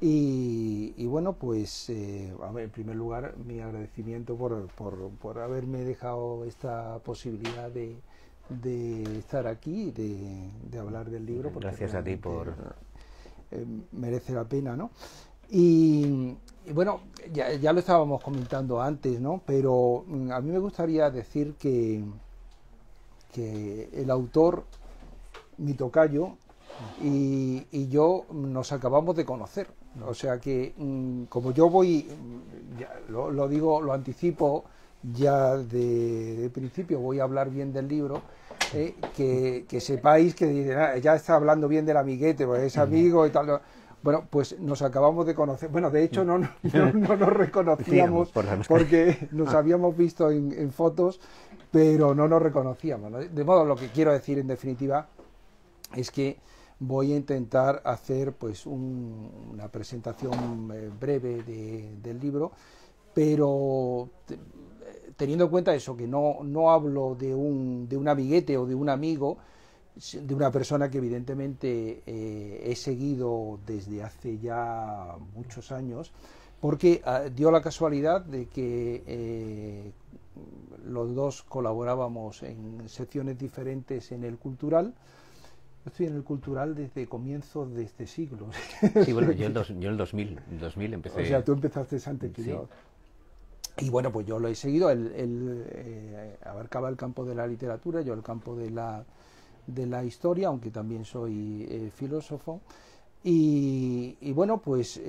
Y bueno, pues en primer lugar mi agradecimiento por haberme dejado esta posibilidad de estar aquí, de hablar del libro, porque Gracias a ti realmente por... merece la pena, ¿no? Y bueno, ya lo estábamos comentando antes, ¿no? Pero a mí me gustaría decir que el autor, mi tocayo, y yo nos acabamos de conocer. O sea que, como yo voy, ya lo digo, lo anticipo, ya de principio voy a hablar bien del libro, que sepáis que ya está hablando bien del amiguete, porque es amigo y tal. Bueno, pues nos acabamos de conocer. Bueno, de hecho no nos reconocíamos porque nos habíamos visto en fotos, pero no nos reconocíamos, ¿no? De modo, lo que quiero decir en definitiva es que voy a intentar hacer pues una presentación breve del libro, pero teniendo en cuenta eso, que no hablo de un amiguete o de un amigo, de una persona que evidentemente he seguido desde hace ya muchos años, porque dio la casualidad de que los dos colaborábamos en secciones diferentes en el Cultural. Yo estoy en el Cultural desde comienzos de este siglo. Sí, bueno, yo en el 2000 empecé... O sea, tú empezaste antes que sí. yo. Y bueno, pues yo lo he seguido. Él abarcaba el campo de la literatura, yo el campo de la historia, aunque también soy filósofo. Y bueno, pues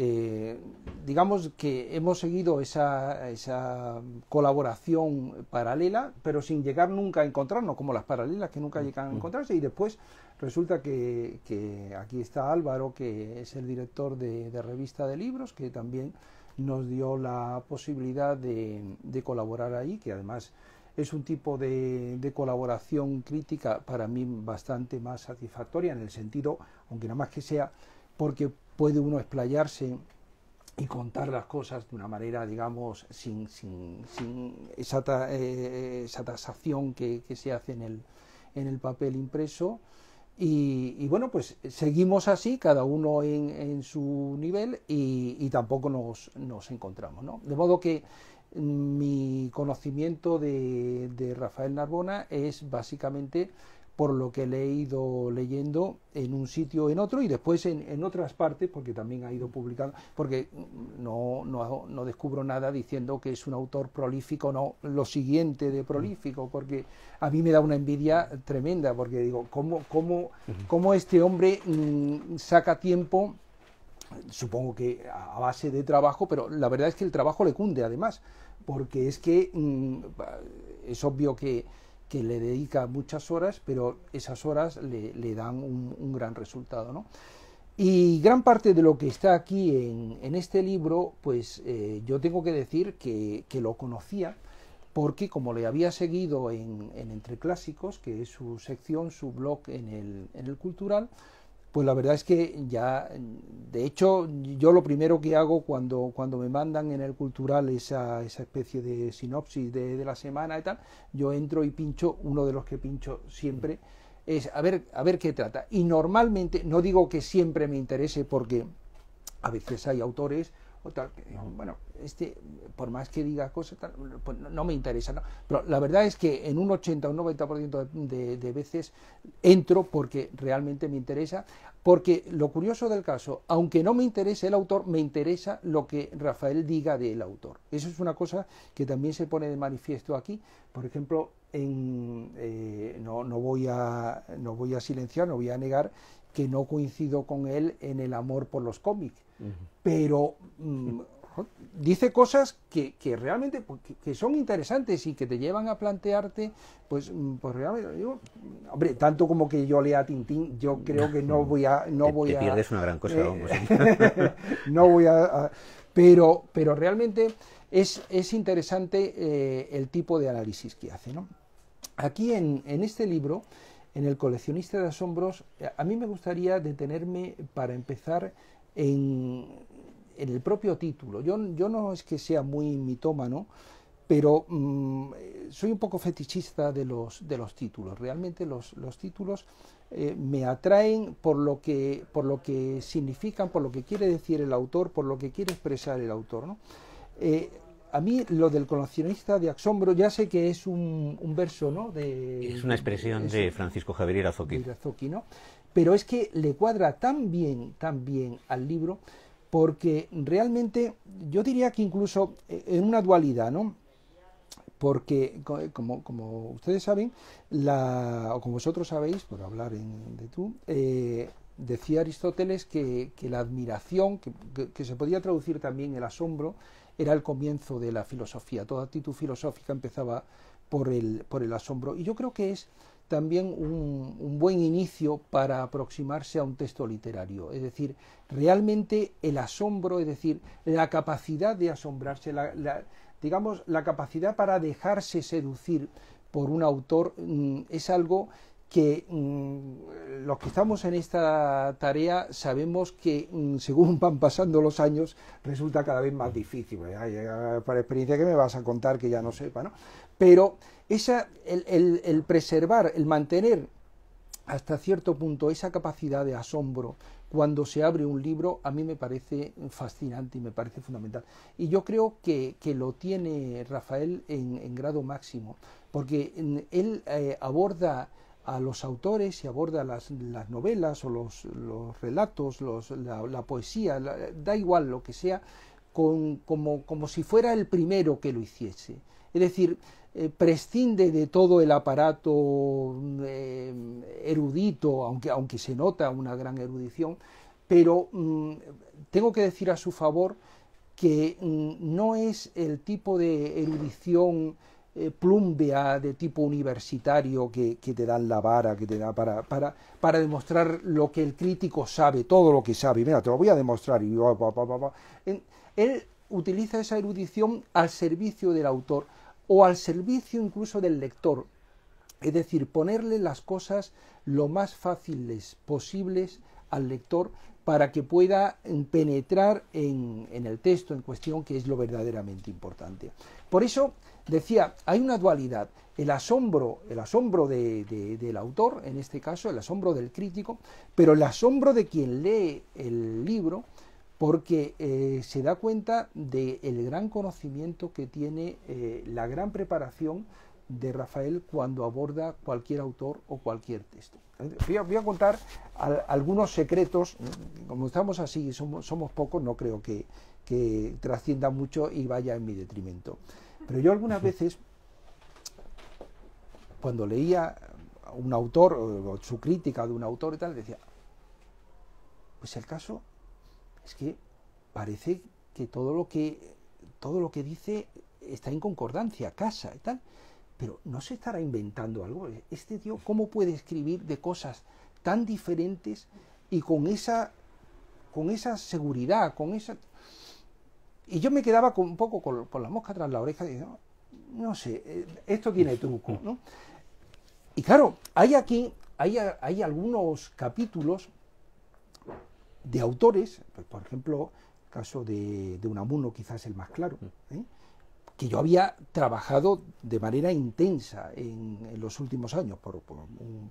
digamos que hemos seguido esa colaboración paralela, pero sin llegar nunca a encontrarnos, como las paralelas que nunca llegan a encontrarse. Y después resulta que aquí está Álvaro, que es el director de Revista de Libros, que también nos dio la posibilidad de colaborar ahí, que además es un tipo de colaboración crítica para mí bastante más satisfactoria, en el sentido, aunque nada más que sea porque puede uno explayarse y contar las cosas de una manera, digamos, sin esa tasación que se hace en el papel impreso. Y bueno, pues seguimos así, cada uno en su nivel, y tampoco nos encontramos, ¿no? De modo que mi conocimiento de Rafael Narbona es básicamente por lo que le he ido leyendo en un sitio o en otro, y después en otras partes, porque también ha ido publicando, porque no descubro nada diciendo que es un autor prolífico, no, lo siguiente de prolífico, porque a mí me da una envidia tremenda, porque digo, ¿cómo este hombre saca tiempo? Supongo que a base de trabajo, pero la verdad es que el trabajo le cunde además, porque es que es obvio que le dedica muchas horas, pero esas horas le dan un gran resultado, ¿no? Y gran parte de lo que está aquí en este libro, pues yo tengo que decir que lo conocía, porque como le había seguido en Entre Clásicos, que es su sección, su blog en el Cultural, pues la verdad es que ya, de hecho, yo lo primero que hago cuando me mandan en el Cultural esa especie de sinopsis de la semana y tal, yo entro y pincho, uno de los que pincho siempre es a ver qué trata. Y normalmente, no digo que siempre me interese, porque a veces hay autores o tal, bueno, por más que diga cosas, tal, pues no me interesa, ¿no? Pero la verdad es que en un 80 o un 90% de veces entro porque realmente me interesa, porque lo curioso del caso, aunque no me interese el autor, me interesa lo que Rafael diga del autor. Eso es una cosa que también se pone de manifiesto aquí. Por ejemplo, no voy a silenciar, no voy a negar que no coincido con él en el amor por los cómics, pero dice cosas que realmente que son interesantes y que te llevan a plantearte, pues realmente, hombre, tanto como que yo lea Tintín, yo creo que te pierdes una gran cosa, vamos. No voy a pero realmente es interesante el tipo de análisis que hace, ¿no? Aquí en este libro, en El coleccionista de asombros, a mí me gustaría detenerme para empezar en el propio título. Yo no es que sea muy mitómano, pero soy un poco fetichista de los títulos. Realmente los títulos me atraen por lo que significan, por lo que quiere decir el autor, por lo que quiere expresar el autor, ¿no? A mí lo del coleccionista de asombro, ya sé que es un verso, ¿no? Es una expresión de Francisco Javier Irazoqui, ¿no? Pero es que le cuadra tan bien al libro, porque realmente yo diría que incluso en una dualidad, ¿no? Porque, como ustedes saben, o como vosotros sabéis, por hablar de tú, decía Aristóteles que la admiración, que se podía traducir también el asombro, era el comienzo de la filosofía. Toda actitud filosófica empezaba por el asombro. Y yo creo que es también un buen inicio para aproximarse a un texto literario. Es decir, realmente el asombro, es decir, la capacidad de asombrarse, digamos, la capacidad para dejarse seducir por un autor, es algo que los que estamos en esta tarea sabemos que según van pasando los años resulta cada vez más difícil. Para experiencia que me vas a contar que ya no sepa, ¿no? Pero el preservar, el mantener hasta cierto punto esa capacidad de asombro cuando se abre un libro, a mí me parece fascinante y me parece fundamental. Y yo creo que lo tiene Rafael en grado máximo, porque él aborda a los autores y aborda las novelas o los relatos, la poesía, da igual lo que sea, como si fuera el primero que lo hiciese. Es decir, prescinde de todo el aparato erudito, aunque se nota una gran erudición, pero tengo que decir a su favor que no es el tipo de erudición plumbea de tipo universitario que te dan la vara, que te da para demostrar lo que el crítico sabe, todo lo que sabe. Mira, te lo voy a demostrar. Él utiliza esa erudición al servicio del autor o al servicio incluso del lector. Es decir, ponerle las cosas lo más fáciles posibles al lector para que pueda penetrar en el texto en cuestión, que es lo verdaderamente importante. Por eso decía, hay una dualidad, el asombro del autor, en este caso, el asombro del crítico, pero el asombro de quien lee el libro, porque se da cuenta del gran conocimiento que tiene, la gran preparación de Rafael cuando aborda cualquier autor o cualquier texto. Voy a contar algunos secretos. Como estamos así, somos pocos, no creo que trascienda mucho y vaya en mi detrimento. Pero yo algunas veces, cuando leía a un autor o su crítica de un autor y tal, decía, pues el caso es que parece que todo lo que dice está en concordancia, casa y tal. Pero ¿no se estará inventando algo? Este tío, ¿cómo puede escribir de cosas tan diferentes y con esa seguridad, con esa... Y yo me quedaba un poco con la mosca tras la oreja y diciendo, no sé, esto tiene truco, ¿no? Y claro, hay algunos capítulos de autores, pues, por ejemplo, el caso de Unamuno, quizás el más claro, que yo había trabajado de manera intensa en los últimos años por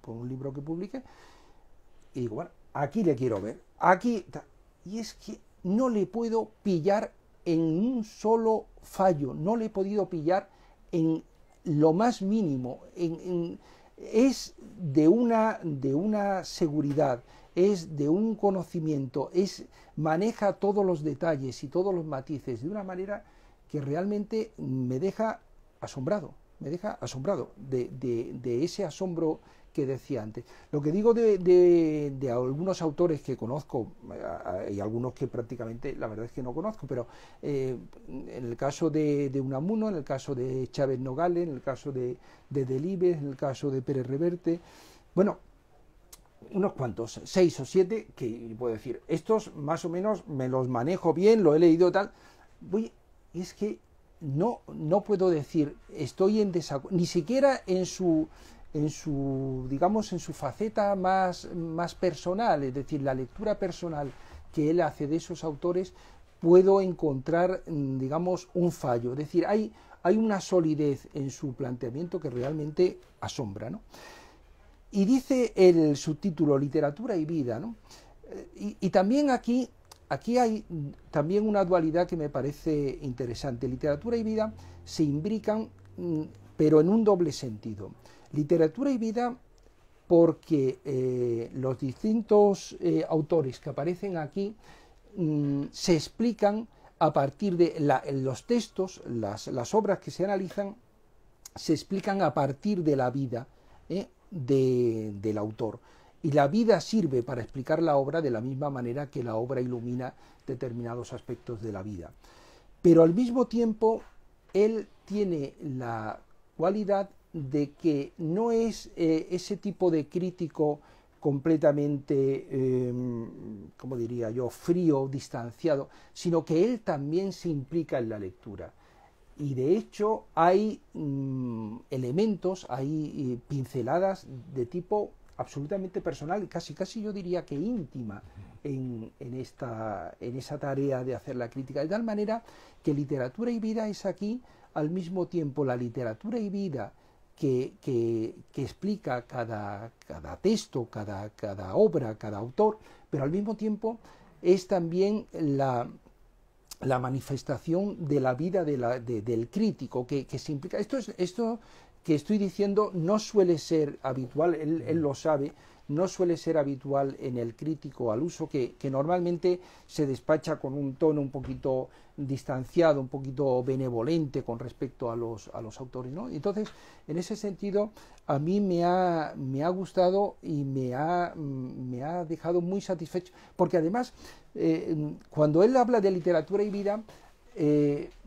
un libro que publiqué, y digo, bueno, aquí le quiero ver, aquí, y es que no le puedo pillar en un solo fallo, no le he podido pillar en lo más mínimo, es de una seguridad, es de un conocimiento, maneja todos los detalles y todos los matices de una manera que realmente me deja asombrado de ese asombro que decía antes. Lo que digo de algunos autores que conozco, y algunos que prácticamente la verdad es que no conozco, pero en el caso de Unamuno, en el caso de Chávez Nogales, en el caso de Delibes, en el caso de Pérez Reverte, bueno, unos cuantos, 6 o 7, que puedo decir, estos más o menos me los manejo bien, lo he leído tal, es que no puedo decir, estoy en desacuerdo, ni siquiera en su digamos, en su faceta más personal, es decir, la lectura personal que él hace de esos autores, puedo encontrar, digamos, un fallo. Es decir, hay una solidez en su planteamiento que realmente asombra, ¿no? Y dice el subtítulo Literatura y vida, ¿no? Y también aquí hay también una dualidad que me parece interesante. Literatura y vida se imbrican, pero en un doble sentido. Literatura y vida porque los distintos autores que aparecen aquí se explican a partir de los textos, las obras que se analizan, se explican a partir de la vida del autor. Y la vida sirve para explicar la obra de la misma manera que la obra ilumina determinados aspectos de la vida. Pero al mismo tiempo, él tiene la cualidad de que no es ese tipo de crítico completamente, como diría yo, frío, distanciado, sino que él también se implica en la lectura. Y de hecho hay elementos, hay pinceladas de tipo absolutamente personal, casi yo diría que íntima en esa tarea de hacer la crítica, de tal manera que literatura y vida es aquí al mismo tiempo la literatura y vida que explica cada texto, cada obra, cada autor, pero al mismo tiempo es también la manifestación de la vida del crítico que se implica. Esto que estoy diciendo no suele ser habitual, él lo sabe, no suele ser habitual en el crítico al uso, que normalmente se despacha con un tono un poquito distanciado, un poquito benevolente con respecto a los autores, ¿no? Entonces, en ese sentido, a mí me ha gustado y me ha dejado muy satisfecho, porque además, cuando él habla de literatura y vida,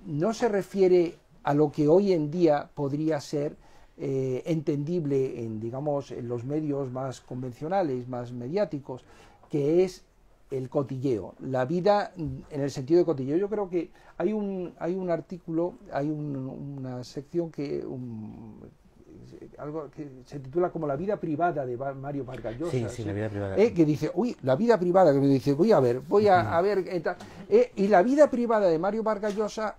no se refiere a lo que hoy en día podría ser entendible en, digamos, en los medios más convencionales, más mediáticos, que es el cotilleo, la vida en el sentido de cotilleo. Yo creo que hay un artículo, hay una sección algo que se titula como La vida privada de Mario Vargas Llosa, sí, la vida privada. Que dice, uy, la vida privada, que me dice, voy a ver, y la vida privada de Mario Vargas Llosa,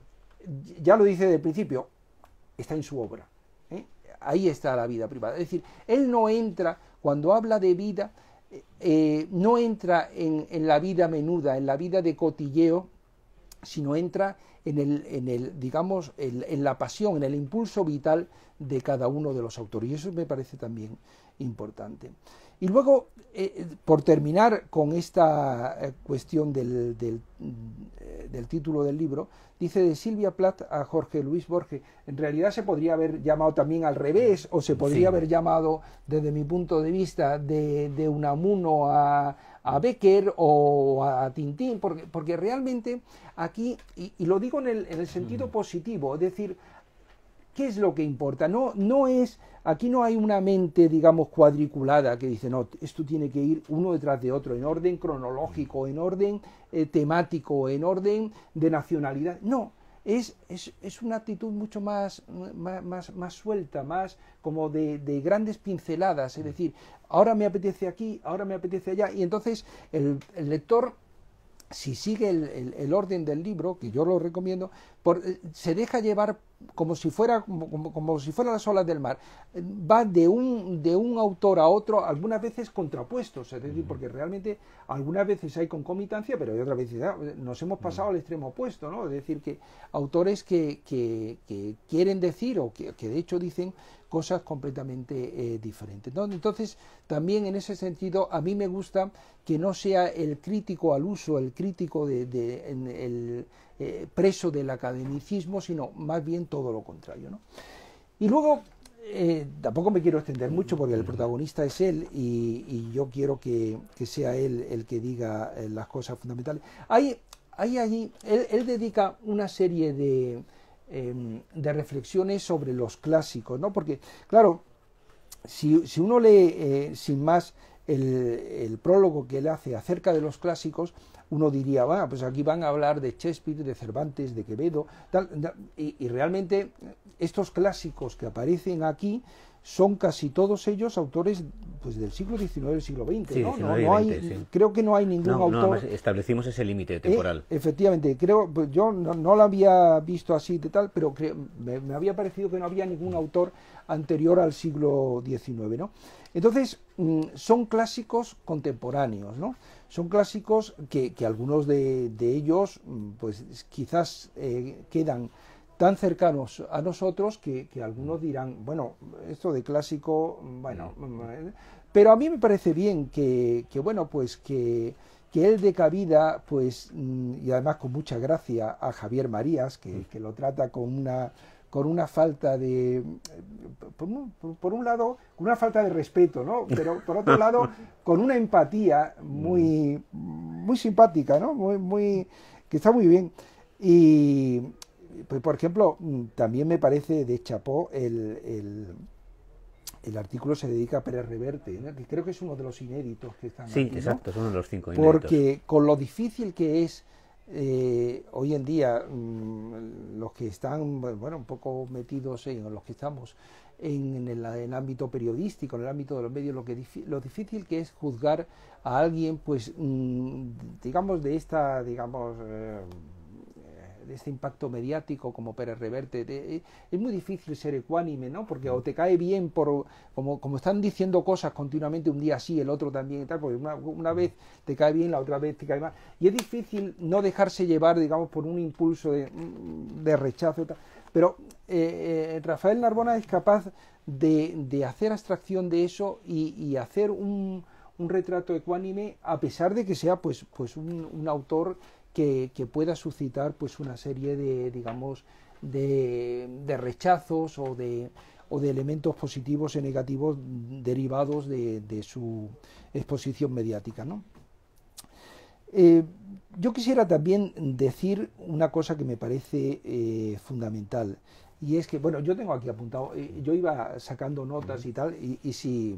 ya lo dice desde el principio, está en su obra. Ahí está la vida privada. Es decir, él no entra, cuando habla de vida, no entra en la vida menuda, en la vida de cotilleo, sino entra digamos, en la pasión, en el impulso vital de cada uno de los autores. Y eso me parece también importante. Y luego, por terminar con esta cuestión del título del libro, dice de Silvia Plath a Jorge Luis Borges, en realidad se podría haber llamado también al revés, o se podría haber llamado, desde mi punto de vista, de Unamuno a Becker o a Tintín, porque realmente aquí, y lo digo en el sentido positivo, es decir, ¿qué es lo que importa? Aquí no hay una mente, digamos, cuadriculada que dice, no, esto tiene que ir uno detrás de otro, en orden cronológico, en orden temático, en orden de nacionalidad. No, es una actitud mucho más suelta, más como de grandes pinceladas, es decir, ahora me apetece aquí, ahora me apetece allá, y entonces el lector, si sigue el orden del libro, que yo lo recomiendo, se deja llevar como si fuera las olas del mar. Va de un autor a otro, algunas veces contrapuestos, es decir, porque realmente algunas veces hay concomitancia, pero otras veces nos hemos pasado al extremo opuesto, ¿no? Es decir, que autores que quieren decir, o que de hecho dicen cosas completamente diferentes, ¿no? Entonces, también en ese sentido, a mí me gusta que no sea el crítico al uso, el crítico preso del academicismo, sino más bien todo lo contrario, ¿no? Y luego, tampoco me quiero extender mucho porque el protagonista es él y yo quiero que sea él el que diga las cosas fundamentales. Hay allí, él dedica una serie de reflexiones sobre los clásicos, ¿no? Porque, claro, si uno lee sin más el prólogo que él hace acerca de los clásicos, uno diría, bueno, pues aquí van a hablar de Shakespeare, de Cervantes, de Quevedo, y realmente estos clásicos que aparecen aquí son casi todos ellos autores pues del siglo XIX, del siglo XX, sí, ¿no? No hay, sí. Creo que no hay ningún autor... establecimos ese límite temporal. Efectivamente, creo, pues yo no lo había visto así de tal, pero me había parecido que no había ningún autor anterior al siglo XIX, ¿no? Entonces, son clásicos contemporáneos, ¿no? Son clásicos que algunos de ellos, pues quizás quedan tan cercanos a nosotros que algunos dirán, bueno, esto de clásico, bueno, pero a mí me parece bien que bueno, pues que él dé cabida, pues, y además con mucha gracia, a Javier Marías, que lo trata con una falta de, por un lado, con una falta de respeto, ¿no? Pero por otro lado, con una empatía muy simpática, ¿no? Que está muy bien. Y, pues, por ejemplo, también me parece de chapó el artículo se dedica a Pérez Reverte, ¿no? Que creo que es uno de los inéditos que están aquí, ¿no? Exacto, son uno de los 5 inéditos. Porque con lo difícil que es hoy en día los que están, bueno, un poco metidos en los que estamos en el ámbito periodístico, en el ámbito de los medios, lo difícil que es juzgar a alguien, pues, digamos, de esta, digamos... de este impacto mediático como Pérez Reverte, es muy difícil ser ecuánime, ¿no? Porque o te cae bien como están diciendo cosas continuamente, un día sí, el otro también y tal, porque una vez te cae bien, la otra vez te cae mal, y es difícil no dejarse llevar, digamos, por un impulso de rechazo y tal. Pero Rafael Narbona es capaz de hacer abstracción de eso y hacer un retrato ecuánime, a pesar de que sea pues un autor que pueda suscitar pues una serie de, digamos, de rechazos o de elementos positivos y negativos derivados de su exposición mediática, ¿no? Yo quisiera también decir una cosa que me parece fundamental, y es que, bueno, yo tengo aquí apuntado, yo iba sacando notas y tal, y si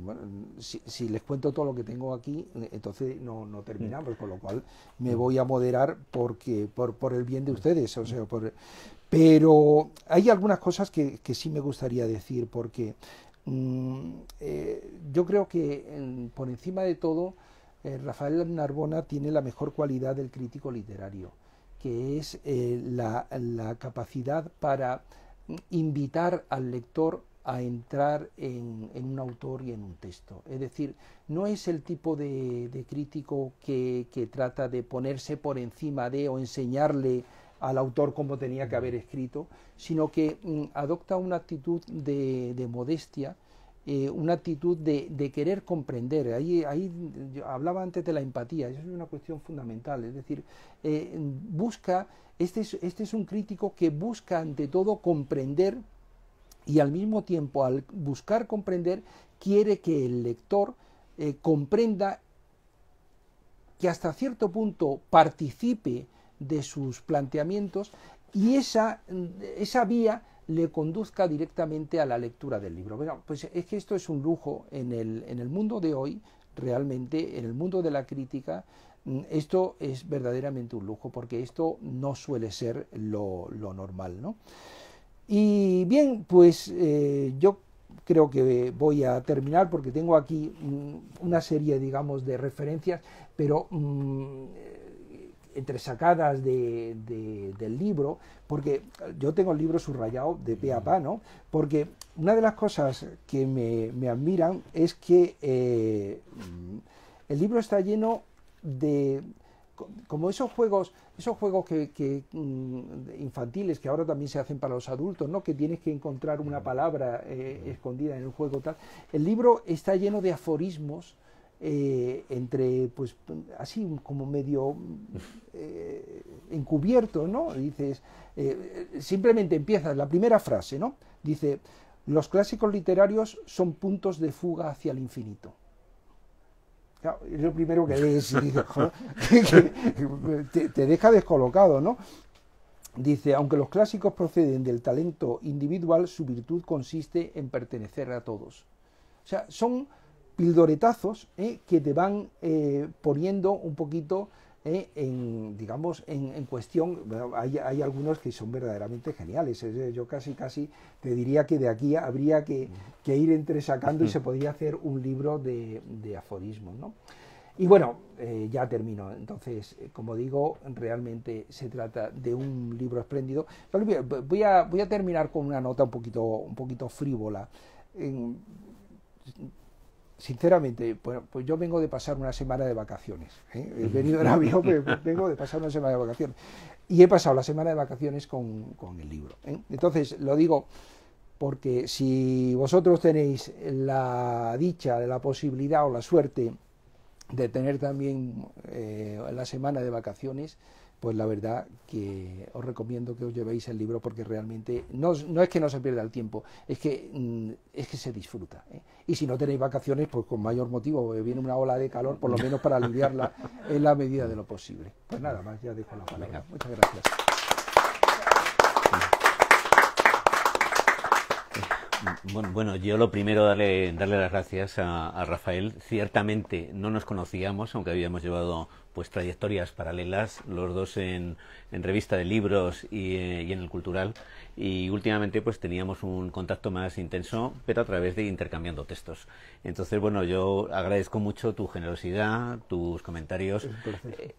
les cuento todo lo que tengo aquí, entonces no terminamos, con lo cual me voy a moderar porque por el bien de ustedes, o sea, pero hay algunas cosas que sí me gustaría decir, porque yo creo que por encima de todo, Rafael Narbona tiene la mejor cualidad del crítico literario, que es la capacidad para invitar al lector a entrar en un autor y en un texto. Es decir, no es el tipo de crítico que trata de ponerse por encima de o enseñarle al autor cómo tenía que haber escrito, sino que adopta una actitud de modestia, una actitud de querer comprender. Ahí yo hablaba antes de la empatía, eso es una cuestión fundamental, es decir, busca, este es un crítico que busca ante todo comprender, y al mismo tiempo, al buscar comprender, quiere que el lector comprenda, que hasta cierto punto participe de sus planteamientos, y esa vía le conduzca directamente a la lectura del libro. Bueno, pues es que esto es un lujo en el mundo de hoy, realmente, en el mundo de la crítica. Esto es verdaderamente un lujo, porque esto no suele ser lo normal, ¿no? Y bien, pues yo creo que voy a terminar, porque tengo aquí una serie, digamos, de referencias, pero entresacadas del libro, porque yo tengo el libro subrayado de pe a pa, ¿no? Porque una de las cosas que me admiran es que el libro está lleno de, como esos juegos que infantiles que ahora también se hacen para los adultos, ¿no? Que tienes que encontrar una palabra escondida en el juego, tal. El libro está lleno de aforismos, entre, pues, así como medio encubierto, ¿no? Dices, simplemente empiezas la primera frase, ¿no? Dice: los clásicos literarios son puntos de fuga hacia el infinito. Claro, es lo primero que lees y dices, te deja descolocado, ¿no? Dice: aunque los clásicos proceden del talento individual, su virtud consiste en pertenecer a todos. O sea, son pildoretazos que te van poniendo un poquito digamos, en cuestión. Hay algunos que son verdaderamente geniales. Yo casi te diría que de aquí habría que ir entresacando y se podría hacer un libro de aforismos, ¿no? Y bueno, ya termino. Entonces, como digo, realmente se trata de un libro espléndido. Voy a terminar con una nota un poquito frívola. Sinceramente, pues yo vengo de pasar una semana de vacaciones. He venido en avión, pero vengo de pasar una semana de vacaciones. Y he pasado la semana de vacaciones con el libro. Entonces, lo digo porque si vosotros tenéis la dicha, la posibilidad o la suerte de tener también la semana de vacaciones, pues la verdad que os recomiendo que os llevéis el libro, porque realmente no es que no se pierda el tiempo, es que se disfruta. Y si no tenéis vacaciones, pues con mayor motivo, viene una ola de calor, por lo menos para aliviarla en la medida de lo posible. Pues nada más, ya dejo la palabra. Muchas gracias. Bueno, yo lo primero darle las gracias a Rafael. Ciertamente no nos conocíamos, aunque habíamos llevado pues trayectorias paralelas, los dos en revista de libros y en el cultural, y últimamente pues teníamos un contacto más intenso, pero a través de intercambiando textos. Entonces, bueno, yo agradezco mucho tu generosidad, tus comentarios.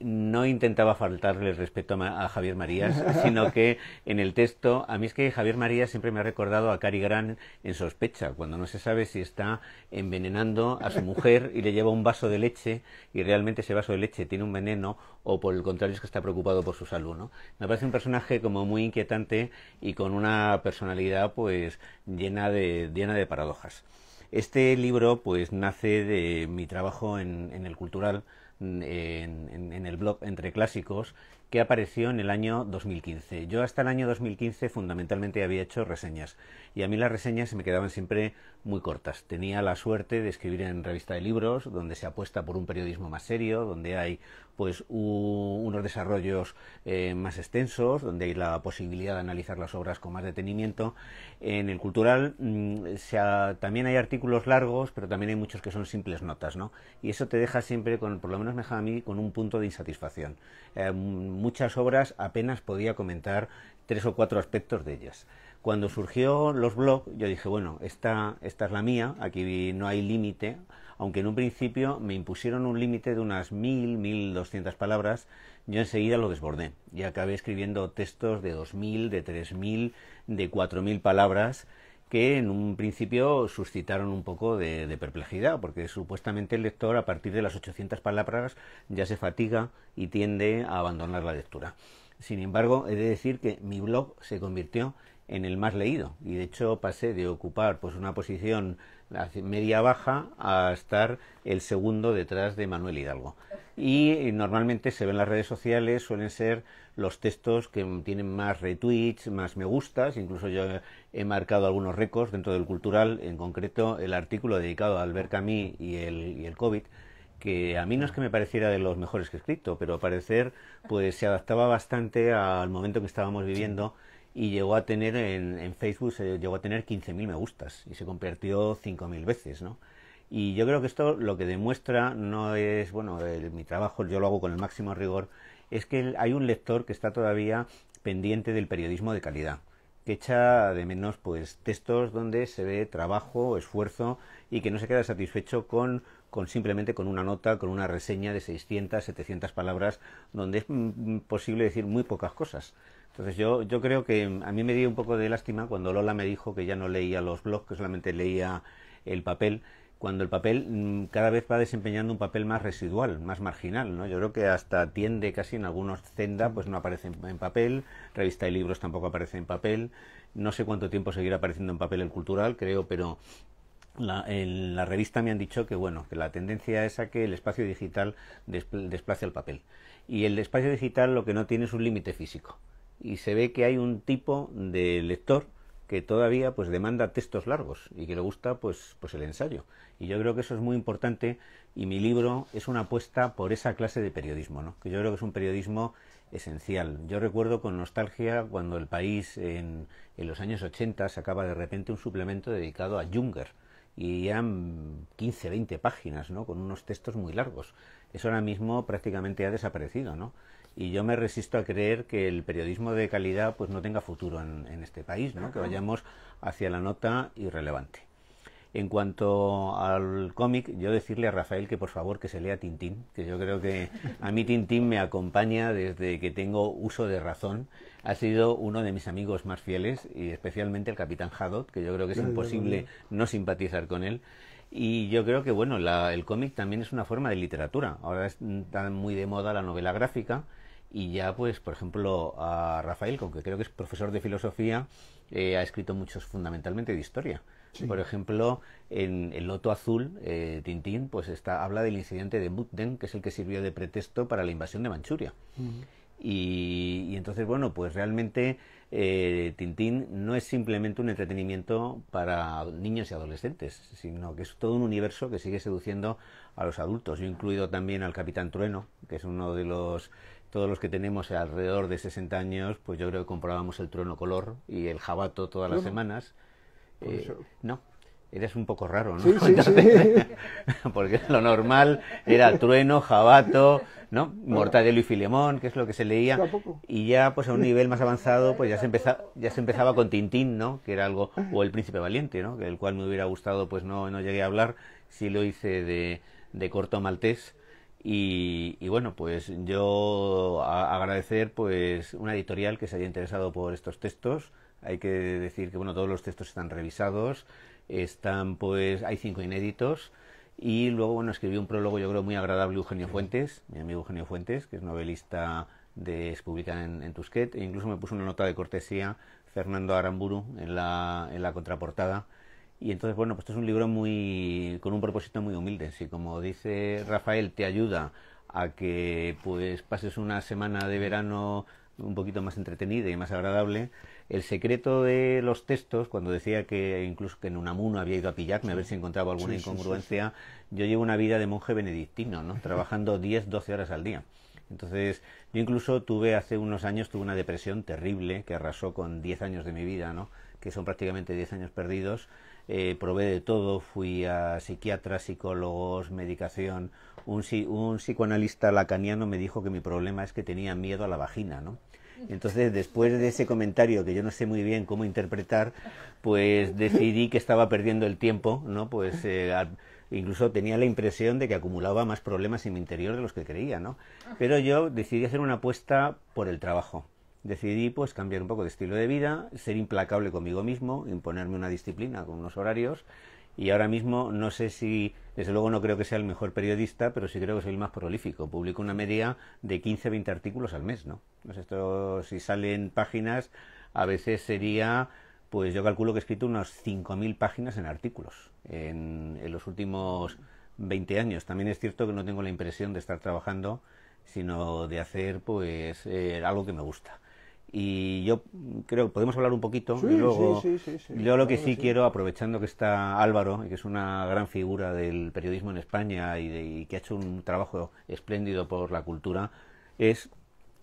No intentaba faltarle el respeto a Javier Marías, sino que en el texto, a mí es que Javier Marías siempre me ha recordado a Cary Grant en Sospecha, cuando no se sabe si está envenenando a su mujer y le lleva un vaso de leche y realmente ese vaso de leche tiene un veneno, o por el contrario es que está preocupado por su salud, ¿no? Me parece un personaje como muy inquietante y con una personalidad pues llena de paradojas. Este libro pues nace de mi trabajo en el cultural, en el blog Entre Clásicos, que apareció en el año 2015. Yo hasta el año 2015 fundamentalmente había hecho reseñas, y a mí las reseñas se me quedaban siempre muy cortas. Tenía la suerte de escribir en revista de libros, donde se apuesta por un periodismo más serio, donde hay pues unos desarrollos más extensos, donde hay la posibilidad de analizar las obras con más detenimiento. En el cultural también hay artículos largos, pero también hay muchos que son simples notas, ¿no? Y eso te deja siempre, por lo menos me deja a mí, con un punto de insatisfacción. Muchas obras apenas podía comentar 3 o 4 aspectos de ellas. Cuando surgió los blogs, yo dije, bueno, esta es la mía, aquí no hay límite, aunque en un principio me impusieron un límite de unas 1.200 palabras. Yo enseguida lo desbordé y acabé escribiendo textos de 2.000, de 3.000, de 4.000 palabras, que en un principio suscitaron un poco de perplejidad, porque supuestamente el lector a partir de las 800 palabras ya se fatiga y tiende a abandonar la lectura. Sin embargo, he de decir que mi blog se convirtió en el más leído, y de hecho pasé de ocupar pues una posición media baja a estar el segundo detrás de Manuel Hidalgo. Y normalmente se ven en las redes sociales, suelen ser los textos que tienen más retweets, más me gustas. Incluso yo he marcado algunos récords dentro del cultural, en concreto el artículo dedicado a Albert Camus y el COVID, que a mí no es que me pareciera de los mejores que he escrito, pero al parecer pues se adaptaba bastante al momento que estábamos viviendo, y llegó a tener en Facebook llegó a tener 15.000 me gustas y se convirtió 5.000 veces, ¿no? Y yo creo que esto lo que demuestra no es, bueno, mi trabajo yo lo hago con el máximo rigor, es que hay un lector que está todavía pendiente del periodismo de calidad, que echa de menos pues textos donde se ve trabajo, esfuerzo, y que no se queda satisfecho simplemente con una nota, con una reseña de 600, 700 palabras, donde es posible decir muy pocas cosas. Entonces yo creo que a mí me dio un poco de lástima cuando Lola me dijo que ya no leía los blogs, que solamente leía el papel, cuando el papel cada vez va desempeñando un papel más residual, más marginal, ¿no? Yo creo que hasta tiende casi en algunos Zenda, pues no aparece en papel, revista de libros tampoco aparece en papel, no sé cuánto tiempo seguirá apareciendo en papel el cultural, creo, pero en la revista me han dicho que bueno, que la tendencia es a que el espacio digital desplace al papel. Y el espacio digital lo que no tiene es un límite físico. Y se ve que hay un tipo de lector que todavía pues demanda textos largos y que le gusta pues el ensayo. Y yo creo que eso es muy importante, y mi libro es una apuesta por esa clase de periodismo, ¿no? Que yo creo que es un periodismo esencial. Yo recuerdo con nostalgia cuando El País en los años 80 sacaba de repente un suplemento dedicado a Junger, y eran 15, 20 páginas, ¿no? Con unos textos muy largos. eso ahora mismo prácticamente ha desaparecido, ¿no? Y yo me resisto a creer que el periodismo de calidad pues no tenga futuro en este país, ¿no? Que vayamos hacia la nota irrelevante. En cuanto al cómic, yo decirle a Rafael que por favor que se lea Tintín, que yo creo que a mí Tintín me acompaña desde que tengo uso de razón. Ha sido uno de mis amigos más fieles, y especialmente el Capitán Haddock, que yo creo que es imposible no simpatizar con él. Y yo creo que bueno, el cómic también es una forma de literatura. Ahora está muy de moda la novela gráfica, y ya pues por ejemplo a Rafael, aunque creo que es profesor de filosofía, ha escrito muchos fundamentalmente de historia. Sí. Por ejemplo, en El Loto Azul, Tintín pues habla del incidente de Mukden, que es el que sirvió de pretexto para la invasión de Manchuria. Y entonces, bueno, pues realmente Tintín no es simplemente un entretenimiento para niños y adolescentes, sino que es todo un universo que sigue seduciendo a los adultos. Yo he incluido también al Capitán Trueno, que es uno de los... Todos los que tenemos alrededor de 60 años, pues yo creo que comprábamos el Trueno color y el Jabato todas las semanas. No, eres un poco raro, ¿no? Sí, sí, sí. Porque lo normal era Trueno, Jabato, ¿no? Mortadelo y Filemón, que es lo que se leía. Y ya pues a un nivel más avanzado pues ya se empezaba con Tintín, ¿no? Que era algo, o El Príncipe Valiente, ¿no? Del cual me hubiera gustado, pues no llegué a hablar, sí lo hice de corto maltés. Y bueno, pues yo agradecer pues una editorial que se haya interesado por estos textos. Hay que decir que bueno, todos los textos están revisados, hay 5 inéditos, y luego bueno, escribí un prólogo yo creo muy agradable Eugenio Fuentes, mi amigo Eugenio Fuentes, que es novelista se publica en Tusquet, e incluso me puso una nota de cortesía Fernando Aramburu en la contraportada. Y entonces, bueno, pues esto es un libro con un propósito muy humilde. Si, como dice Rafael, te ayuda a que pues pases una semana de verano un poquito más entretenida y más agradable, el secreto de los textos, cuando decía que incluso que en Unamuno había ido a pillarme a ver si encontraba alguna incongruencia, yo llevo una vida de monje benedictino, ¿no? Trabajando 10-12 horas al día. Entonces, yo incluso hace unos años tuve una depresión terrible que arrasó con 10 años de mi vida, ¿no? Que son prácticamente 10 años perdidos. Probé de todo, fui a psiquiatras, psicólogos, medicación. Un psicoanalista lacaniano me dijo que mi problema es que tenía miedo a la vagina, ¿no? Entonces, después de ese comentario que yo no sé muy bien cómo interpretar, pues decidí que estaba perdiendo el tiempo, ¿no? Pues incluso tenía la impresión de que acumulaba más problemas en mi interior de los que creía, ¿no? Pero yo decidí hacer una apuesta por el trabajo. Decidí pues cambiar un poco de estilo de vida, ser implacable conmigo mismo, imponerme una disciplina con unos horarios, y ahora mismo no sé si, desde luego no creo que sea el mejor periodista, pero sí creo que soy el más prolífico. Publico una media de 15-20 artículos al mes, ¿no? Pues esto, si salen páginas, a veces sería, pues yo calculo que he escrito unas 5.000 páginas en artículos en los últimos 20 años. También es cierto que no tengo la impresión de estar trabajando, sino de hacer pues algo que me gusta. Y yo creo que podemos hablar un poquito, sí, y luego sí. yo lo que sí quiero, aprovechando que está Álvaro, que es una gran figura del periodismo en España y que ha hecho un trabajo espléndido por la cultura, es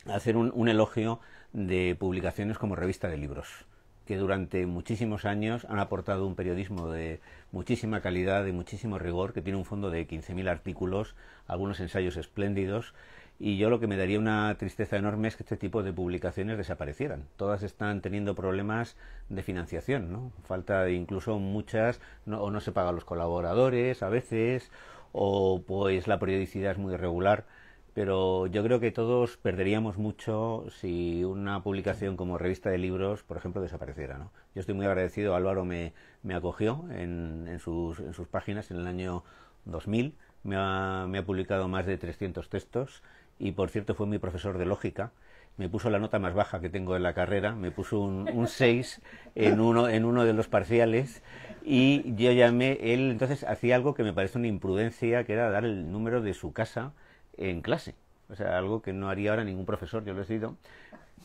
hacer un elogio de publicaciones como Revista de Libros, que durante muchísimos años han aportado un periodismo de muchísima calidad, de muchísimo rigor, que tiene un fondo de 15.000 artículos, algunos ensayos espléndidos. Y yo lo que me daría una tristeza enorme es que este tipo de publicaciones desaparecieran. Todas están teniendo problemas de financiación, ¿no? Falta incluso muchas, o no se pagan los colaboradores a veces, o pues la periodicidad es muy irregular. Pero yo creo que todos perderíamos mucho si una publicación como Revista de Libros, por ejemplo, desapareciera, ¿no? Yo estoy muy agradecido, Álvaro me acogió en sus páginas en el año 2000, me ha publicado más de 300 textos. Y por cierto fue mi profesor de lógica, me puso la nota más baja que tengo en la carrera, me puso un 6 en uno de los parciales, y yo llamé, él entonces hacía algo que me parece una imprudencia, que era dar el número de su casa en clase, o sea, algo que no haría ahora ningún profesor, yo lo he sido,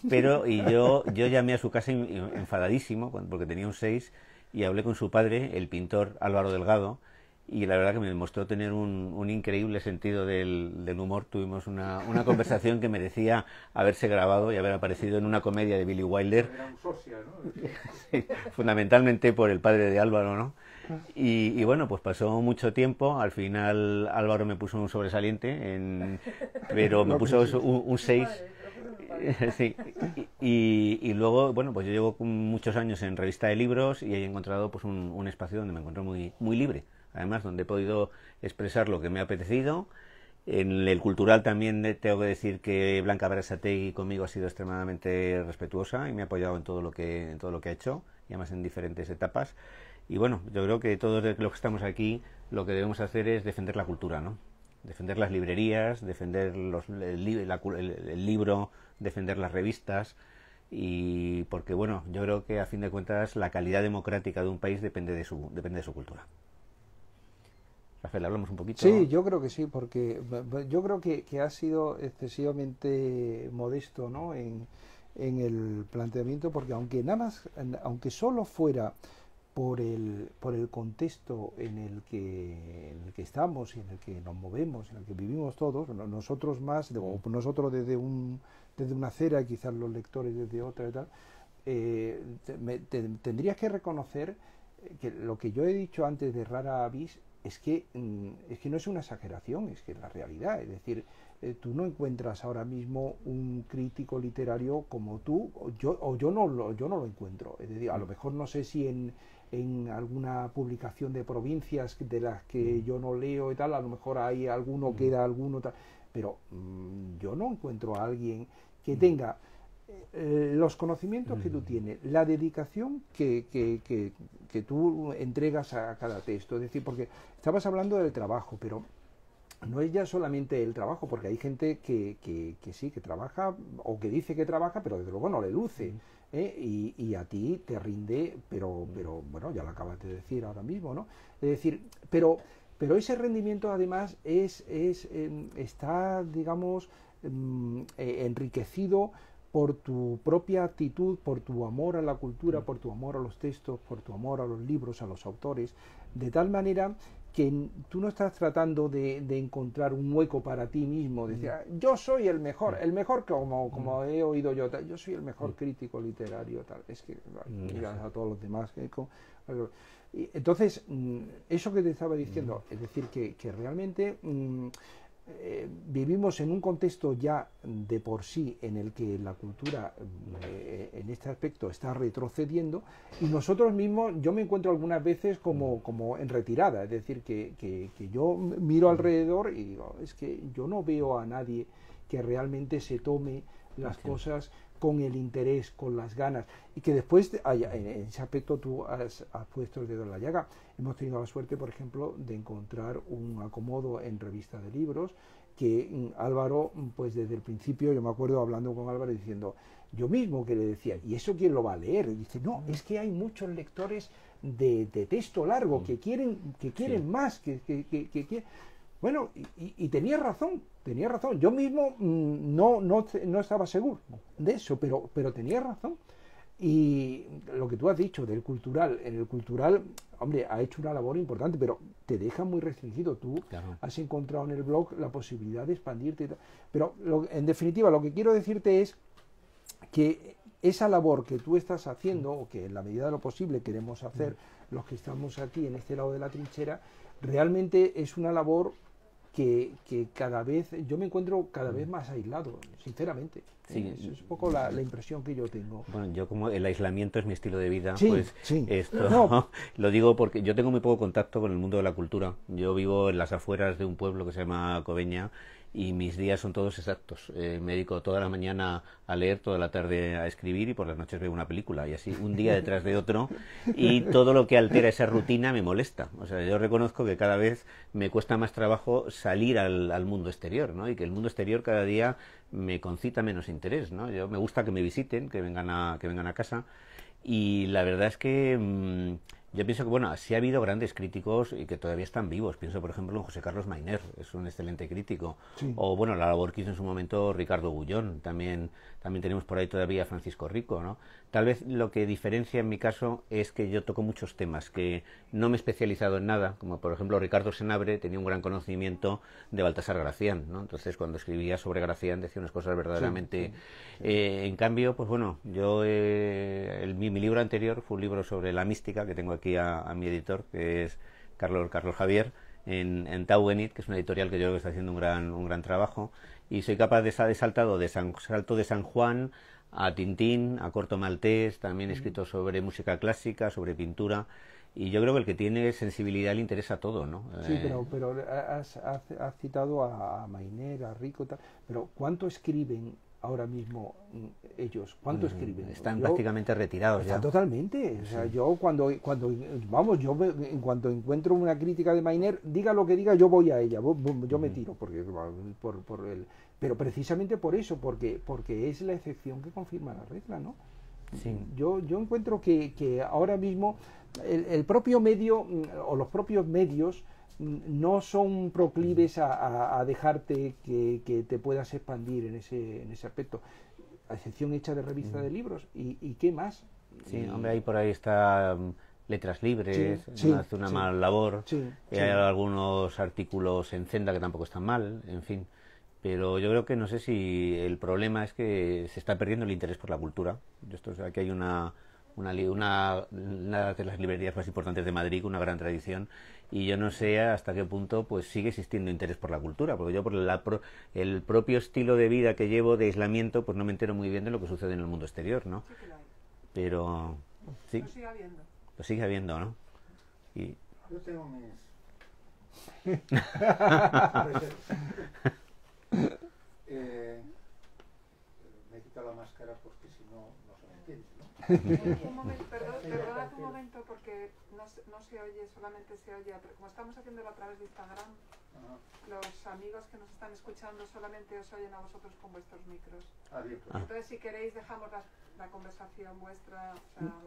pero yo llamé a su casa enfadadísimo, porque tenía un 6, y hablé con su padre, el pintor Álvaro Delgado, y la verdad que me demostró tener un increíble sentido del humor. Tuvimos una conversación que merecía haberse grabado y haber aparecido en una comedia de Billy Wilder. Era un socio, ¿no? Sí, fundamentalmente por el padre de Álvaro, ¿no? Y bueno, pues pasó mucho tiempo. Al final Álvaro me puso un sobresaliente, pero me puso un 6. Sí. Y luego, bueno, pues yo llevo muchos años en revista de libros y he encontrado pues un espacio donde me encuentro muy, muy libre. Además, donde he podido expresar lo que me ha apetecido. En el cultural también tengo que decir que Blanca Berasategui conmigo ha sido extremadamente respetuosa y me ha apoyado en todo lo que ha hecho, y además en diferentes etapas. Y bueno, yo creo que todos los que estamos aquí lo que debemos hacer es defender la cultura, ¿no? Defender las librerías, defender el libro, defender las revistas, y porque bueno, yo creo que a fin de cuentas la calidad democrática de un país depende de su cultura. Rafael, hablamos un poquito. Sí, yo creo que sí, porque yo creo que ha sido excesivamente modesto, ¿no? en el planteamiento, porque aunque solo fuera por el contexto en el que estamos y en el que nos movemos, en el que vivimos todos, nosotros más, nosotros desde una acera y quizás los lectores desde otra y tal, tendrías que reconocer que lo que yo he dicho antes de Rara Avis es que no es una exageración, es que es la realidad. Es decir, tú no encuentras ahora mismo un crítico literario como tú, yo no lo encuentro. Es decir, a lo mejor no sé si en alguna publicación de provincias de las que yo no leo y tal, a lo mejor hay alguno, queda alguno tal, pero yo no encuentro a alguien que tenga los conocimientos que tú tienes, la dedicación que tú entregas a cada texto. Es decir, porque estabas hablando del trabajo, pero no es ya solamente el trabajo, porque hay gente que sí, que trabaja o que dice que trabaja, pero desde luego no le luce. Y a ti te rinde, pero bueno, ya lo acabas de decir ahora mismo, ¿no? Es decir, pero ese rendimiento además está, digamos, enriquecido por tu propia actitud, por tu amor a la cultura, por tu amor a los textos, por tu amor a los libros, a los autores, de tal manera que tú no estás tratando de encontrar un hueco para ti mismo, de decir, yo soy el mejor como he oído yo soy el mejor crítico literario, tal. Es que miras a todos los demás. Entonces, eso que te estaba diciendo, es decir, que realmente vivimos en un contexto ya de por sí en el que la cultura en este aspecto está retrocediendo, y nosotros mismos, yo me encuentro algunas veces como en retirada, es decir, que yo miro alrededor y digo, es que yo no veo a nadie que realmente se tome las cosas con el interés, con las ganas, y que después en ese aspecto tú has puesto el dedo en la llaga. Hemos tenido la suerte, por ejemplo, de encontrar un acomodo en revista de libros que Álvaro, pues desde el principio, yo me acuerdo hablando con Álvaro diciendo, yo mismo que le decía, ¿y eso quién lo va a leer? Y dice, no, es que hay muchos lectores de texto largo que quieren más, que quieren. Bueno, y tenía razón. Yo mismo no estaba seguro de eso, pero tenía razón. Y lo que tú has dicho del cultural, en el cultural, hombre, ha hecho una labor importante, pero te deja muy restringido. Tú has encontrado en el blog la posibilidad de expandirte. Pero en definitiva, lo que quiero decirte es que esa labor que tú estás haciendo, o que en la medida de lo posible queremos hacer los que estamos aquí en este lado de la trinchera, realmente es una labor que cada vez, yo me encuentro cada vez más aislado, sinceramente. Sí. Eso es un poco la impresión que yo tengo. Bueno, yo como el aislamiento es mi estilo de vida, sí, pues sí. Esto lo digo porque yo tengo muy poco contacto con el mundo de la cultura. Yo vivo en las afueras de un pueblo que se llama Coveña, y mis días son todos exactos. Me dedico toda la mañana a leer, toda la tarde a escribir, y por las noches veo una película, y así un día detrás de otro, y todo lo que altera esa rutina me molesta. O sea, yo reconozco que cada vez me cuesta más trabajo salir al mundo exterior, ¿no? Y que el mundo exterior cada día me concita menos interés, ¿no? Yo me gusta que me visiten, que vengan a casa, y la verdad es que yo pienso que, bueno, sí ha habido grandes críticos y que todavía están vivos. Pienso, por ejemplo, en José Carlos Mainer, es un excelente crítico. Sí. O, bueno, la labor que hizo en su momento Ricardo Bullón. También tenemos por ahí todavía a Francisco Rico, ¿no? Tal vez lo que diferencia en mi caso es que yo toco muchos temas, que no me he especializado en nada, como por ejemplo Ricardo Senabre tenía un gran conocimiento de Baltasar Gracián, ¿no? Entonces cuando escribía sobre Gracián decía unas cosas verdaderamente... Sí. En cambio, pues bueno, yo mi libro anterior fue un libro sobre la mística que tengo aquí aquí a mi editor, que es Carlos Javier, en Taugenit, que es una editorial que yo creo que está haciendo un gran trabajo, y soy capaz de salto de San Juan a Tintín, a Corto Maltés, también he escrito sobre música clásica, sobre pintura, y yo creo que el que tiene sensibilidad le interesa todo, ¿no? Sí, pero has citado a Mainer, a Rico, tal, pero ¿cuánto escriben ahora mismo ellos? ¿Cuánto escriben? Están prácticamente retirados ya. Totalmente. O sea, yo vamos, en cuanto encuentro una crítica de Mainer, diga lo que diga, yo voy a ella, yo me tiro, porque por el, pero precisamente por eso, porque es la excepción que confirma la regla, ¿no? Sí. Yo encuentro que ahora mismo el propio medio o los propios medios no son proclives a dejarte que te puedas expandir en ese aspecto, a excepción hecha de revista de libros. ¿Y qué más? Sí, hombre, ahí por ahí está Letras Libres, hace una mala labor, hay algunos artículos en Zenda que tampoco están mal, en fin. Pero yo creo que no sé si el problema es que se está perdiendo el interés por la cultura. Aquí hay una de las librerías más importantes de Madrid, una gran tradición, y yo no sé hasta qué punto pues sigue existiendo interés por la cultura, porque yo por el propio estilo de vida que llevo de aislamiento, pues no me entero muy bien de lo que sucede en el mundo exterior, ¿no? Sí que lo hay. Pero sí, Lo sigue habiendo. lo sigue habiendo, ¿no? Y Yo tengo mis... me he quitado la máscara porque si no, no se me entiende, ¿no? Un momento, perdonad un momento porque no se oye, solamente se oye, como estamos haciéndolo a través de Instagram, los amigos que nos están escuchando solamente os oyen a vosotros con vuestros micros. Bien, pues. Entonces si queréis dejamos la conversación vuestra,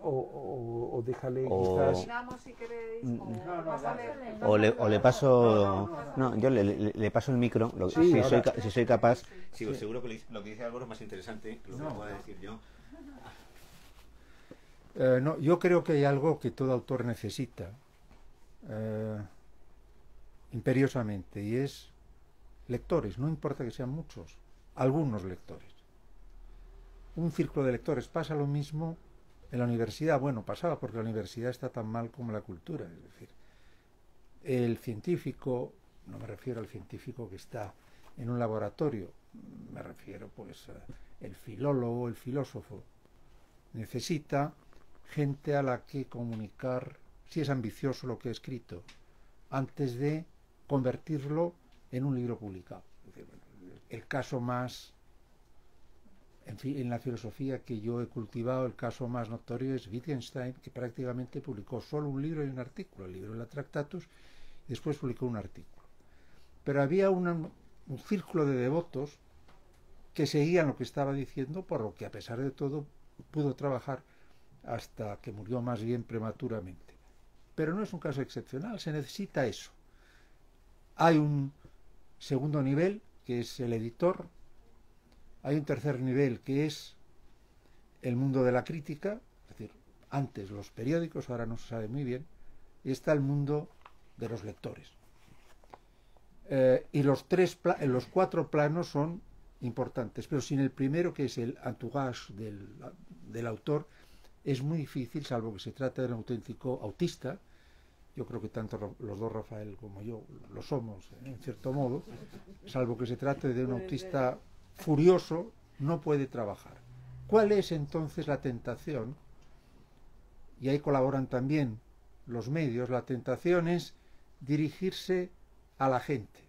o déjale o quizás terminamos si queréis, o le paso yo le paso el micro, si soy capaz. Sí, pues seguro que lo que dice Álvaro es más interesante que lo que pueda decir yo. No, yo creo que hay algo que todo autor necesita imperiosamente, y es lectores, no importa que sean muchos, algunos lectores. Un círculo de lectores. Pasa lo mismo en la universidad. Bueno, pasaba porque la universidad está tan mal como la cultura. Es decir, el científico, no me refiero al científico que está en un laboratorio, me refiero pues el filólogo, el filósofo, necesita gente a la que comunicar si es ambicioso lo que ha escrito antes de convertirlo en un libro publicado. Es decir, el caso más, en la filosofía que yo he cultivado, el caso más notorio es Wittgenstein, que prácticamente publicó solo un libro y un artículo, el libro de la Tractatus, y después publicó un artículo. Pero había un círculo de devotos que seguían lo que estaba diciendo, por lo que a pesar de todo pudo trabajar hasta que murió más bien prematuramente. Pero no es un caso excepcional, se necesita eso. Hay un segundo nivel, que es el editor. Hay un tercer nivel, que es el mundo de la crítica, es decir, antes los periódicos, ahora no se sabe muy bien, y está el mundo de los lectores. Y los cuatro planos son importantes, pero sin el primero, que es el entourage del autor, es muy difícil, salvo que se trate de un auténtico autista. Yo creo que tanto los dos, Rafael como yo, lo somos, en cierto modo. Salvo que se trate de un autista furioso, no puede trabajar. ¿Cuál es entonces la tentación? Y ahí colaboran también los medios. La tentación es dirigirse a la gente.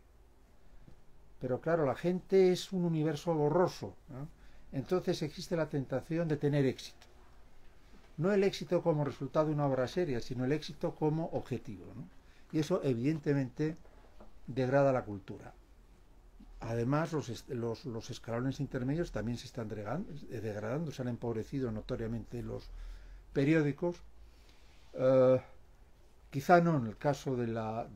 Pero claro, la gente es un universo borroso, ¿no? Entonces existe la tentación de tener éxito. No el éxito como resultado de una obra seria, sino el éxito como objetivo, ¿no? Y eso evidentemente degrada la cultura. Además, los escalones intermedios también se están degradando, se han empobrecido notoriamente los periódicos. Quizá no en el caso de la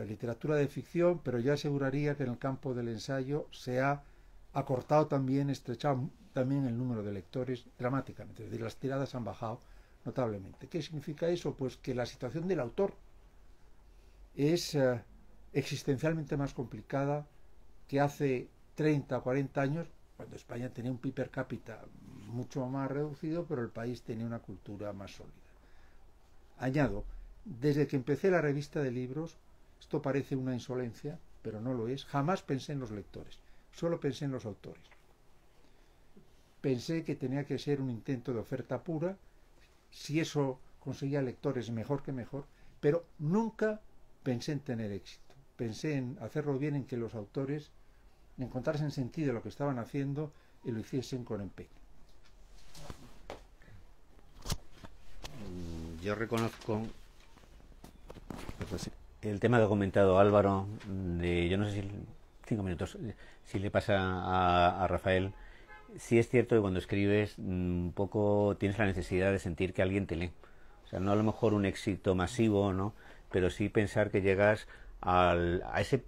literatura de ficción, pero yo aseguraría que en el campo del ensayo se ha acortado también, estrechado también el número de lectores dramáticamente, es decir, las tiradas han bajado notablemente. ¿Qué significa eso? Pues que la situación del autor es existencialmente más complicada que hace 30 o 40 años, cuando España tenía un PIB per cápita mucho más reducido, pero el país tenía una cultura más sólida. Añado, desde que empecé la revista de libros, esto parece una insolencia, pero no lo es, jamás pensé en los lectores, solo pensé en los autores. Pensé que tenía que ser un intento de oferta pura, si eso conseguía lectores mejor que mejor, pero nunca pensé en tener éxito. Pensé en hacerlo bien, en que los autores encontrasen sentido en lo que estaban haciendo y lo hiciesen con empeño. Yo reconozco el tema que ha comentado Álvaro, yo no sé si 5 minutos, si le pasa a Rafael. Sí es cierto que cuando escribes un poco tienes la necesidad de sentir que alguien te lee. O sea, no a lo mejor un éxito masivo, ¿no? Pero sí pensar que llegas a ese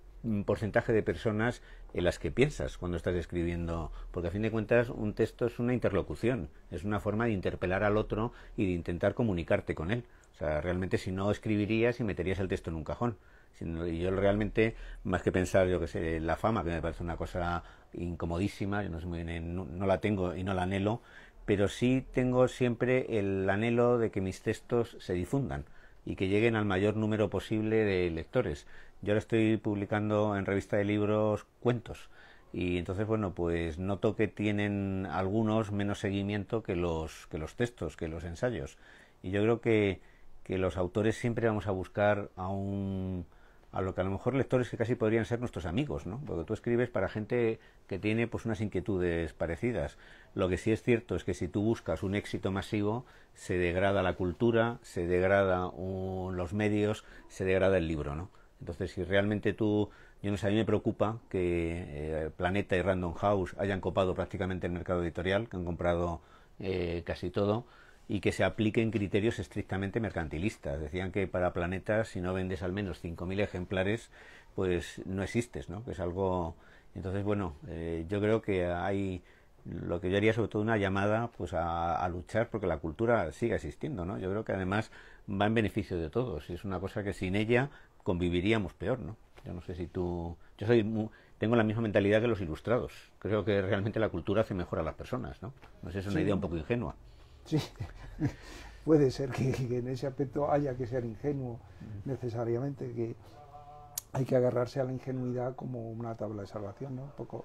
porcentaje de personas en las que piensas cuando estás escribiendo, porque a fin de cuentas un texto es una interlocución, es una forma de interpelar al otro y de intentar comunicarte con él. O sea, realmente si no escribirías y meterías el texto en un cajón. Y yo realmente, más que pensar, yo que sé, la fama, que me parece una cosa incomodísima, yo no sé muy bien, no la tengo y no la anhelo, pero sí tengo siempre el anhelo de que mis textos se difundan y que lleguen al mayor número posible de lectores. Yo ahora estoy publicando en revista de libros cuentos y entonces, bueno, pues noto que tienen algunos menos seguimiento que los textos, que los ensayos. Y yo creo que los autores siempre vamos a buscar a lo que a lo mejor lectores que casi podrían ser nuestros amigos, ¿no? Porque tú escribes para gente que tiene pues unas inquietudes parecidas. Lo que sí es cierto es que si tú buscas un éxito masivo, se degrada la cultura, se degrada los medios, se degrada el libro, ¿no? Entonces, si realmente yo no sé, a mí me preocupa que Planeta y Random House hayan copado prácticamente el mercado editorial, que han comprado casi todo, y que se apliquen criterios estrictamente mercantilistas. Decían que para Planeta, si no vendes al menos 5.000 ejemplares, pues no existes, ¿no? Que es algo... Entonces, bueno, yo creo que lo que yo haría sobre todo una llamada pues a luchar porque la cultura siga existiendo, ¿no? Yo creo que además va en beneficio de todos y es una cosa que sin ella conviviríamos peor, ¿no? Yo no sé si tú... tengo la misma mentalidad que los ilustrados. Creo que realmente la cultura hace mejor a las personas, ¿no? No sé, es una idea un poco ingenua. Sí, puede ser que en ese aspecto haya que ser ingenuo necesariamente, que hay que agarrarse a la ingenuidad como una tabla de salvación, ¿no? Un poco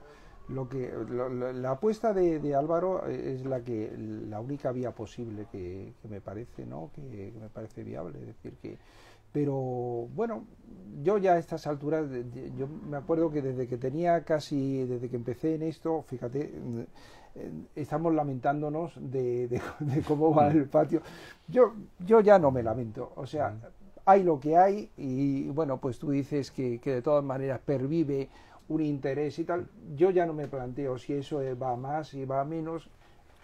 la apuesta de Álvaro es la única vía posible que me parece, ¿no? Que me parece viable, es decir que... Pero bueno, yo ya a estas alturas, yo me acuerdo que desde que empecé en esto, fíjate, estamos lamentándonos de cómo va el patio. Yo ya no me lamento, o sea, hay lo que hay y bueno, pues tú dices que de todas maneras pervive un interés y tal. Yo ya no me planteo si eso va más, si va menos,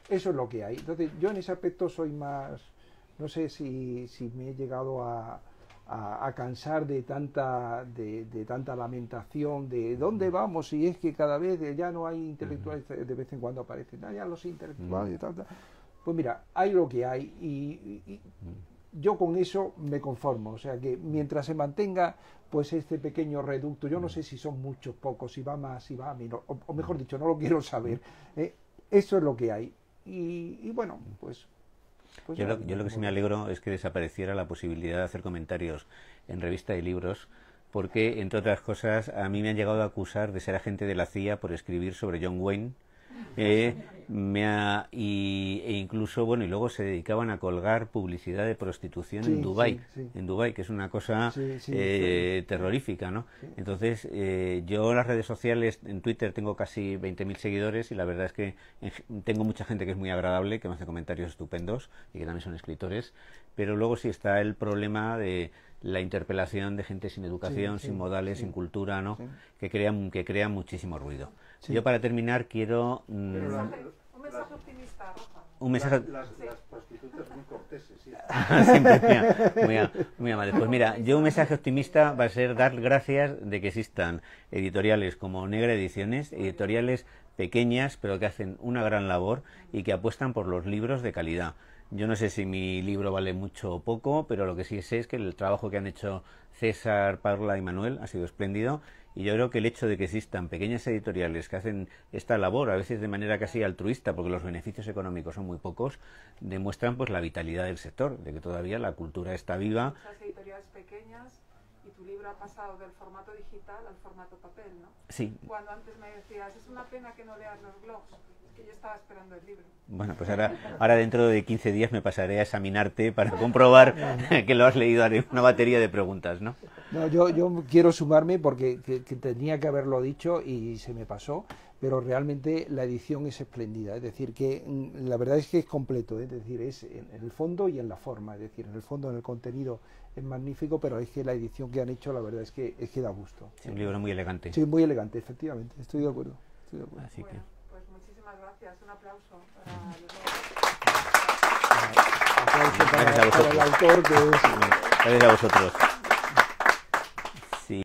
eso es lo que hay. Entonces yo en ese aspecto soy más, no sé si me he llegado a cansar de tanta lamentación de dónde vamos, y es que cada vez ya no hay intelectuales, de vez en cuando aparecen ya los intelectuales y tal. Pues mira, hay lo que hay y yo con eso me conformo, o sea que mientras se mantenga pues este pequeño reducto, yo no sé si son muchos, pocos, si va más, si va menos, o mejor dicho, no lo quiero saber, eso es lo que hay y bueno, pues yo lo que sí me alegro es que desapareciera la posibilidad de hacer comentarios en revista de libros, porque, entre otras cosas, a mí me han llegado a acusar de ser agente de la CIA por escribir sobre John Wayne, e incluso, bueno, y luego se dedicaban a colgar publicidad de prostitución en Dubái, en Dubái, que es una cosa terrorífica, ¿no? Sí. Entonces, yo en las redes sociales, en Twitter tengo casi 20.000 seguidores y la verdad es que tengo mucha gente que es muy agradable, que me hace comentarios estupendos y que también son escritores, pero luego sí está el problema de la interpelación de gente sin educación, sin modales, sin cultura, ¿no? Que crea muchísimo ruido. Yo para terminar quiero... un mensaje optimista, Rafa. Un mensaje... Las prostitutas muy corteses, sí. Siempre, muy amable. Pues mira, yo un mensaje optimista va a ser dar gracias de que existan editoriales como Negra Ediciones, editoriales pequeñas pero que hacen una gran labor y que apuestan por los libros de calidad. Yo no sé si mi libro vale mucho o poco, pero lo que sí sé es que el trabajo que han hecho César, Paula y Manuel ha sido espléndido Y yo creo que el hecho de que existan pequeñas editoriales que hacen esta labor, a veces de manera casi altruista, porque los beneficios económicos son muy pocos, demuestran pues la vitalidad del sector, de que todavía la cultura está viva. Muchas editoriales pequeñas, y tu libro ha pasado del formato digital al formato papel, ¿no? Sí. Cuando antes me decías, es una pena que no leas los blogs, es que yo estaba esperando el libro. Bueno, pues ahora dentro de 15 días me pasaré a examinarte para comprobar que lo has leído. Haré una batería de preguntas, ¿no? No, yo quiero sumarme porque que tenía que haberlo dicho y se me pasó, pero realmente la edición es espléndida, es decir, que la verdad es que es completo, es decir, es en el fondo y en la forma, es decir, en el fondo, en el contenido es magnífico, pero es que la edición que han hecho, la verdad es que da gusto. Es un libro muy elegante. Sí, muy elegante, efectivamente, estoy de acuerdo. Así que... Bueno, pues muchísimas gracias, un aplauso para los dos. Aplauso para el autor, que es... Gracias a vosotros.